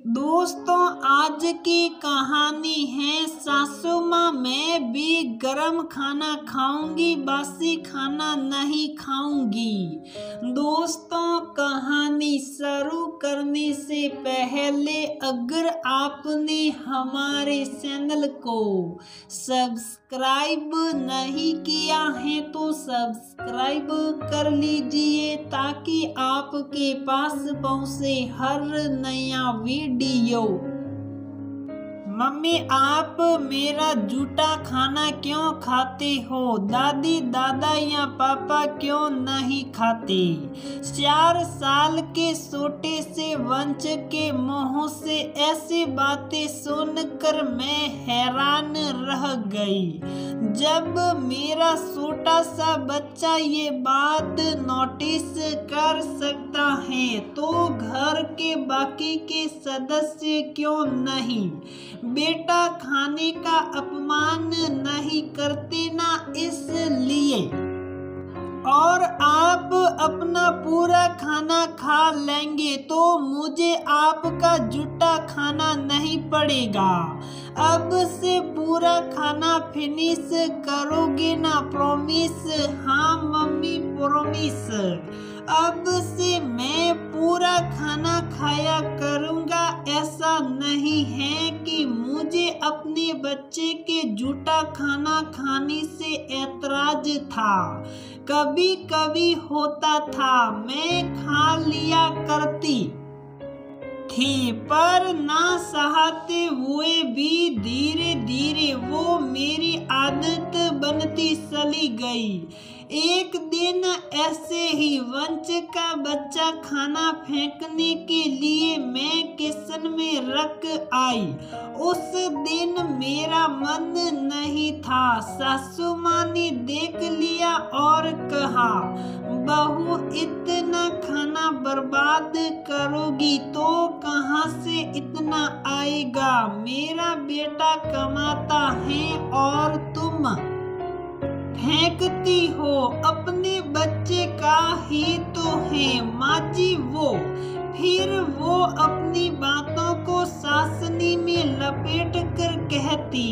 दोस्तों, आज की कहानी है सासू माँ मैं भी गरम खाना खाऊंगी, बासी खाना नहीं खाऊंगी। दोस्तों, कहानी शुरू करने से पहले अगर आपने हमारे चैनल को सब्सक्राइब नहीं किया है तो सब्सक्राइब कर लीजिए ताकि आपके पास पहुंचे हर नया वीडियो। मम्मी, आप मेरा जूठा खाना क्यों खाते हो? दादी, दादा या पापा क्यों नहीं खाते? 4 साल के छोटे से वंश के मुंह से ऐसी बातें सुनकर मैं हैरान रह गई। जब मेरा छोटा सा बच्चा ये बात नोटिस कर सकता है तो घर के बाकी के सदस्य क्यों नहीं? बेटा खाने का अपमान नहीं करते ना, इसलिए। और आप अपना पूरा खाना खा लेंगे तो मुझे आपका जूठा खाना नहीं पड़ेगा। अब से पूरा खाना फिनिश करोगे ना? प्रॉमिस? हाँ मम्मी, प्रॉमिस। अब से मैं पूरा खाना खाया करूँगा। ऐसा नहीं है कि मुझे अपने बच्चे के जूठा खाना खाने से ऐतराज था। कभी कभी होता था, मैं खा लिया करती थी, पर ना चाहते हुए भी धीरे धीरे वो मेरी आदत बनती चली गई। एक दिन ऐसे ही वंश का बच्चा खाना फेंकने के लिए मैं किचन में रख आई। उस दिन मेरा मन नहीं था। सासू माँ ने देख लिया और कहा, बहू इतना खाना बर्बाद करोगी तो कहाँ से इतना आएगा? मेरा बेटा कमाता है और तुम फेंकती हो। अपने बच्चे का ही तो है माँ जी वो। फिर वो अपनी बातों को सासनी में लपेट कर कहती,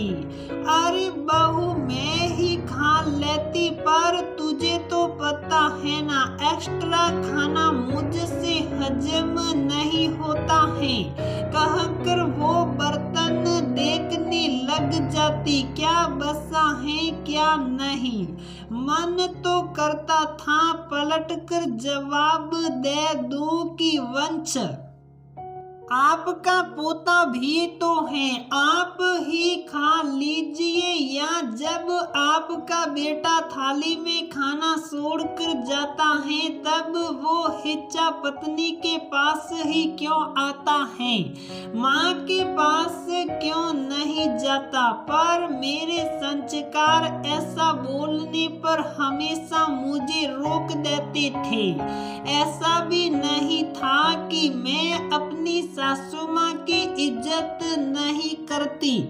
अरे बहू मैं ही खा लेती, पर तुझे तो पता है ना एक्स्ट्रा खाना मुझसे हजम नहीं होता है। कहकर वो बर्तन देखने लग जाती, क्या बसा है क्या नहीं। मन तो करता था पलट कर जवाब दे दूं कि वंश आपका पोता भी तो है, आप ही खा लीजिए। या जब आपका बेटा थाली में खाना छोड़कर जाता है तब वो हिच्चा पत्नी के पास ही क्यों आता है? माँ के पास क्यों नहीं जाता? पर मेरे संस्कार ऐसा बोलने पर हमेशा मुझे रोक देते थे। ऐसा भी नहीं था कि मैं अपनी सासू माँ की इज्जत नहीं करती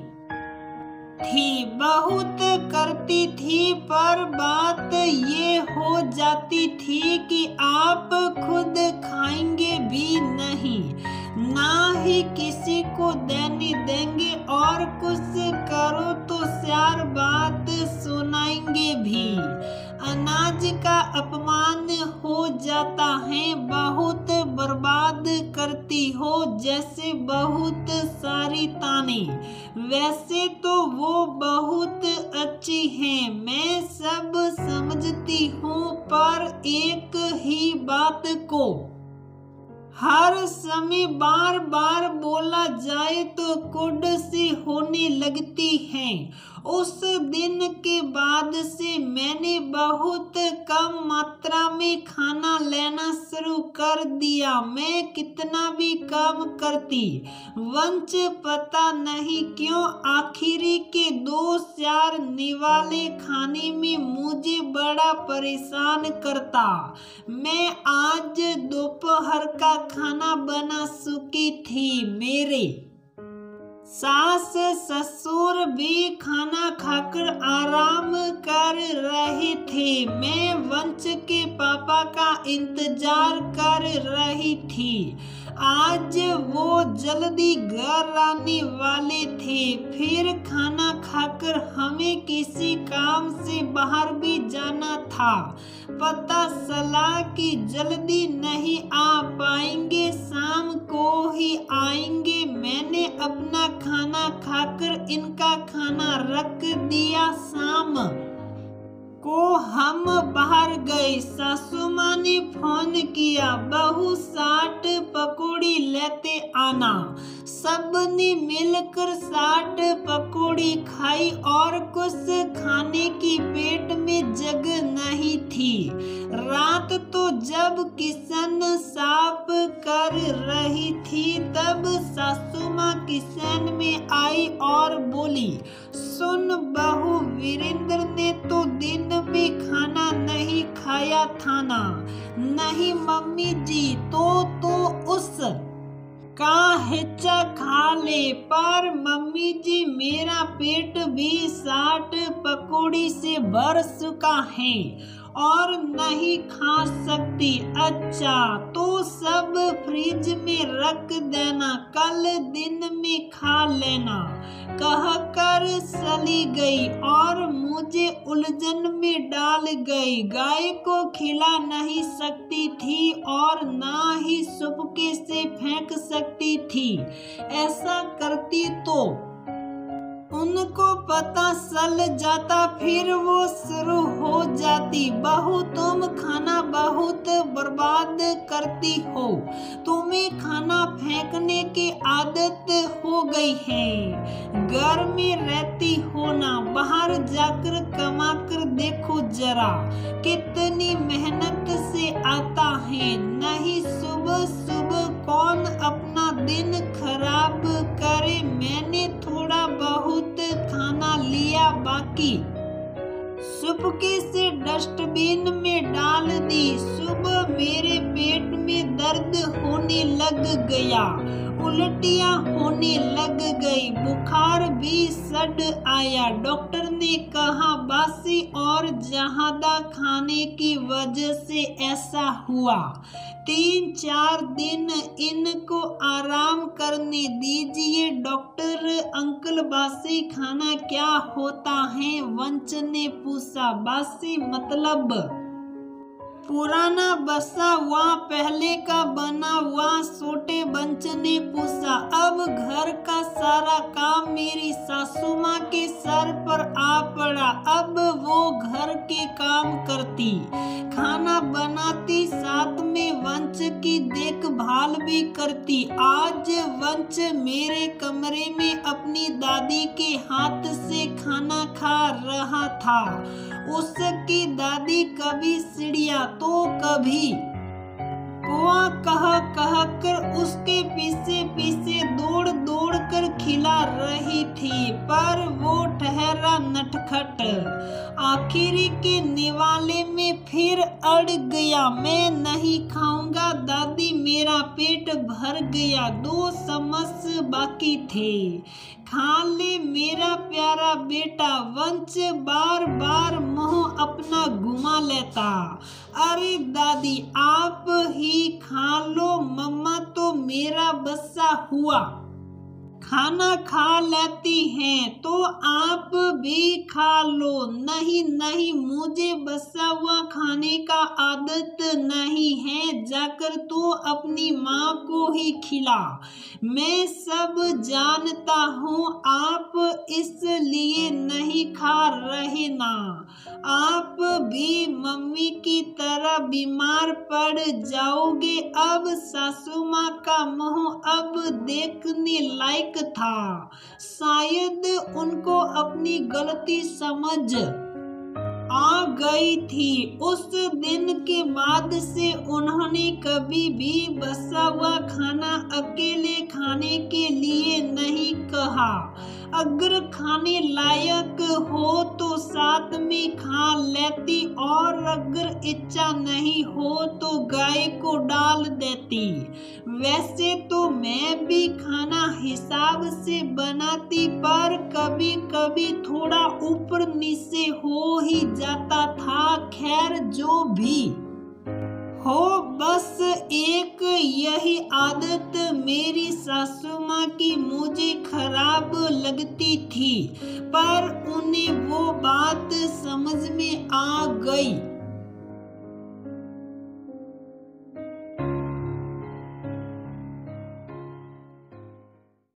थी, बहुत करती थी, पर बात ये हो जाती थी कि आप खुद खाएंगे भी नहीं, ना ही किसी को देने देंगे, और कुछ करो तो 4 बात सुनाएंगे भी। अनाज का अपमान हो जाता है, बहुत बर्बाद करती हो, जैसे बहुत सारी ताने। वैसे तो वो बहुत अच्छी हैं, मैं सब समझती हूँ, पर एक ही बात को हर समय बार बार बोला जाए तो कुढ़ सी होने लगती है। उस दिन के बाद से मैंने बहुत कम मात्रा में खाना लेना शुरू कर दिया। मैं कितना भी कम करती, वंश पता नहीं क्यों आखिरी के 2-4 निवाले खाने में मुझे बड़ा परेशान करता। मैं आज दोपहर का खाना बना चुकी थी। मेरे सास ससुर भी खाना खाकर आराम कर रहे थे। मैं वंश के पापा का इंतजार कर रही थी। आज वो जल्दी घर आने वाले थे। फिर खाना खाकर हमें किसी काम से बाहर भी जाना था। पता चला कि जल्दी नहीं आ पाएंगे, शाम को ही आएंगे। मैंने अपना खाना खाकर इनका खाना रख दिया। शाम को हम बाहर गए। सासू माँ ने फोन किया, बहू चाट पकौड़ी लेते आना। सबने मिलकर चाट पकौड़ी खाई और कुछ खाने की पेट में जगह नहीं थी। रात तो जब किचन साफ कर रही थी तब सासू माँ किचन में आई और बोली, सुन बहू, वीरेंद्र ने तो दिन में खाना नहीं खाया था ना। नहीं मम्मी जी, तो उस का हिस्सा खा ले। पर मम्मी जी, मेरा पेट भी चाट पकौड़ी से भर चुका है और नहीं खा सकती। अच्छा, तो सब फ्रिज में रख देना, कल दिन में खा लेना, कहकर चली गई और मुझे उलझन में डाल गई। गाय को खिला नहीं सकती थी और ना ही चुपके से फेंक सकती थी। ऐसा करती तो उनको पता चल जाता, फिर वो शुरू हो जाती, बहू तुम खाना बहुत बर्बाद करती हो, तुम्हें खाना फेंकने की आदत हो गई है। घर में रहती हो ना, बाहर जाकर कमा कर देखो जरा, कितनी मेहनत से आता है। नहीं सुबह सुबह कौन अपना दिन खराब करे। मैंने थोड़ा बहुत खाना लिया, बाकी चुपके से डस्टबिन में डाल दी। सुबह मेरे पेट में दर्द होने लग गया, उल्टियां होने लग गई, बुखार भी चढ़ आया। डॉक्टर ने कहा बासी और ज्यादा खाने की वजह से ऐसा हुआ। 3-4 दिन इनको आराम करने दीजिए। डॉक्टर अंकल, बासी खाना क्या होता है? वंश ने पूछा। बासी मतलब पुराना बसा हुआ, पहले का बना हुआ, छोटे वंश ने पूछा। अब घर का सारा काम मेरी सासू माँ के सर पर आ पड़ा। अब वो घर के काम करती, खाना बनाती, साथ में वंश की देखभाल भी करती। आज वंश मेरे कमरे में अपनी दादी के हाथ से खाना खा रहा था। उसकी दादी कभी चिड़िया तो कभी कौवा कह कर उसके पीछे पीछे दौड़ दौड़ कर खिला रही थी, पर वो ठहरा नटखट। आखिरी के निवाले में फिर अड़ गया। मैं नहीं खाऊंगा दादी, मेरा पेट भर गया। 2 चम्मच बाकी थे, खा ले मेरा प्यारा बेटा। वंश बार बार मुंह अपना घुमा लेता। अरे दादी, आप ही खा लो, मम्मा तो मेरा बच्चा हुआ खाना खा लेती हैं, तो आप भी खा लो। नहीं नहीं, मुझे बचा हुआ खाने का आदत नहीं है, जाकर तो अपनी माँ को ही खिला। मैं सब जानता हूँ, आप इसलिए नहीं खा रहे ना। आप भी मम्मी की तरह बीमार पड़ जाओगे। अब सासू माँ का मुंह अब देखने लायक था। शायद उनको अपनी गलती समझ आ गई थी। उस दिन के बाद से उन्होंने कभी भी बचा हुआ खाना अकेले खाने के लिए नहीं कहा। अगर खाने लायक हो तो साथ में खा लेती, और अगर इच्छा नहीं हो तो गाय को डाल देती। वैसे तो मैं भी खाना हिसाब से बनाती, पर कभी कभी थोड़ा ऊपर नीचे हो ही जाता था। खैर जो भी हो, बस एक यही आदत मेरी सासू माँ की मुझे खराब लगती थी, पर उन्हें वो बात समझ में आ गई।